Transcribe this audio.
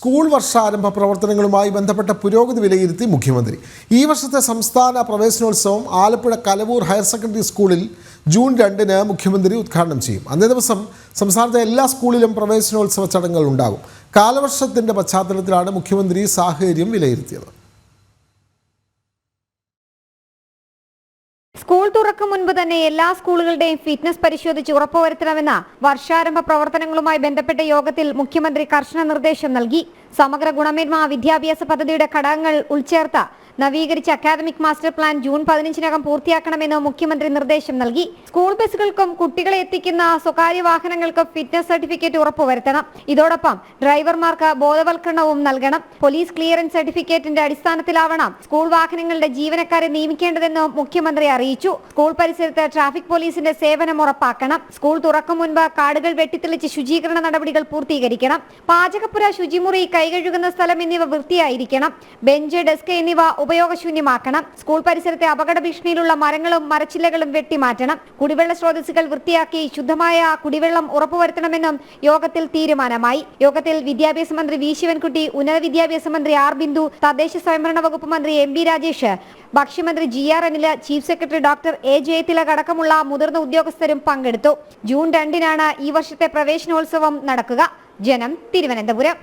School വർഷാരംഭ പ്രവർത്തനങ്ങളുമായി ബന്ധപ്പെട്ട പുരോഗതി വിലയിരുത്തി മുഖ്യമന്ത്രി. ഈ വർഷത്തെ സംസ്ഥാന പ്രവേശനോത്സവം ആലപ്പുഴ കലവൂർ ഹയർ സെക്കൻഡറി സ്കൂളിൽ ജൂൺ 2-ന് മുഖ്യമന്ത്രി ഉദ്ഘാടനം ചെയ്യും. അന്നേ ദിവസം സംസ്ഥാനത്തെ എല്ലാ സ്കൂളിലും പ്രവേശനോത്സവ ചടങ്ങുകൾ ഉണ്ടാകും. കാലവർഷത്തിന്റെ പശ്ചാത്തലത്തിലാണ് മുഖ്യമന്ത്രി സാഹചര്യം വിലയിരുത്തിയത്. സ്കൂൾ തുറക്കും മുൻപ് തന്നെ എല്ലാ സ്കൂളുകളുടെയും ഫിറ്റ്നസ് പരിശോധിച്ച് ഉറപ്പുവരുത്തണമെന്ന വർഷാരംഭ പ്രവർത്തനങ്ങളുമായി ബന്ധപ്പെട്ട യോഗത്തിൽ മുഖ്യമന്ത്രി കർശന നിർദ്ദേശം നൽകി. സമഗ്ര ഗുണമേന്മ വിദ്യാഭ്യാസ പദ്ധതിയുടെ ഘടകങ്ങൾ ഉൾച്ചേർത്ത നവീകരിച്ച അക്കാദമിക് മാസ്റ്റർ പ്ലാൻ ജൂൺ 15-നകം പൂർത്തിയാക്കണമെന്ന് മുഖ്യമന്ത്രി നിർദ്ദേശം നൽകി. സ്കൂൾ ബസ്സുകൾക്കും കുട്ടികളെ എത്തിക്കുന്ന സ്വകാര്യ വാഹനങ്ങൾക്കും ഫിറ്റ്നസ് സർട്ടിഫിക്കറ്റ് ഉറപ്പുവരുത്തണം. ഇതോടൊപ്പം ഡ്രൈവർമാർക്ക് ബോധവൽക്കരണവും നൽകണം. പോലീസ് ക്ലിയറൻസ് സർട്ടിഫിക്കറ്റിന്റെ അടിസ്ഥാനത്തിലാവണം സ്കൂൾ വാഹനങ്ങളുടെ ജീവനക്കാരെ നിയമിക്കേണ്ടതെന്ന് മുഖ്യമന്ത്രി അറിയിച്ചു. സ്കൂൾ പരിസരത്ത് ട്രാഫിക് പോലീസിന്റെ സേവനം ഉറപ്പാക്കണം. സ്കൂൾ തുറക്കും മുൻപ് കാടുകൾ വെട്ടിത്തെളിച്ച് ശുചീകരണ നടപടികൾ പൂർത്തീകരിക്കണം. പാചകപ്പുര, ശുചിമുറി, കൈകഴുകുന്ന സ്ഥലം എന്നിവ വൃത്തിയായിരിക്കണം. ബെഞ്ച്, ഡെസ്ക് എന്നിവ ഉപയോഗശൂന്യമാക്കണം. സ്കൂൾ പരിസരത്തെ അപകട ഭീഷണിയിലുള്ള മരങ്ങളും മരച്ചില്ലകളും വെട്ടിമാറ്റണം. കുടിവെള്ള സ്രോതസ്സുകൾ വൃത്തിയാക്കി ശുദ്ധമായ കുടിവെള്ളം ഉറപ്പുവരുത്തണമെന്നും യോഗത്തിൽ തീരുമാനമായി. യോഗത്തിൽ വിദ്യാഭ്യാസ മന്ത്രി വി ശിവൻകുട്ടി, ഉന്നത വിദ്യാഭ്യാസ മന്ത്രി ആർ ബിന്ദു, തദ്ദേശ സ്വയംഭരണ വകുപ്പ് മന്ത്രി എം ബി രാജേഷ്, ഭക്ഷ്യമന്ത്രി G R Anil, chief secretary doctor A Jayathilak അടക്കമുള്ള മുതിർന്ന ഉദ്യോഗസ്ഥരും പങ്കെടുത്തു. ജൂൺ 2-നാണ് ഈ വർഷത്തെ പ്രവേശനോത്സവം നടക്കുക. ജനം, തിരുവനന്തപുരം.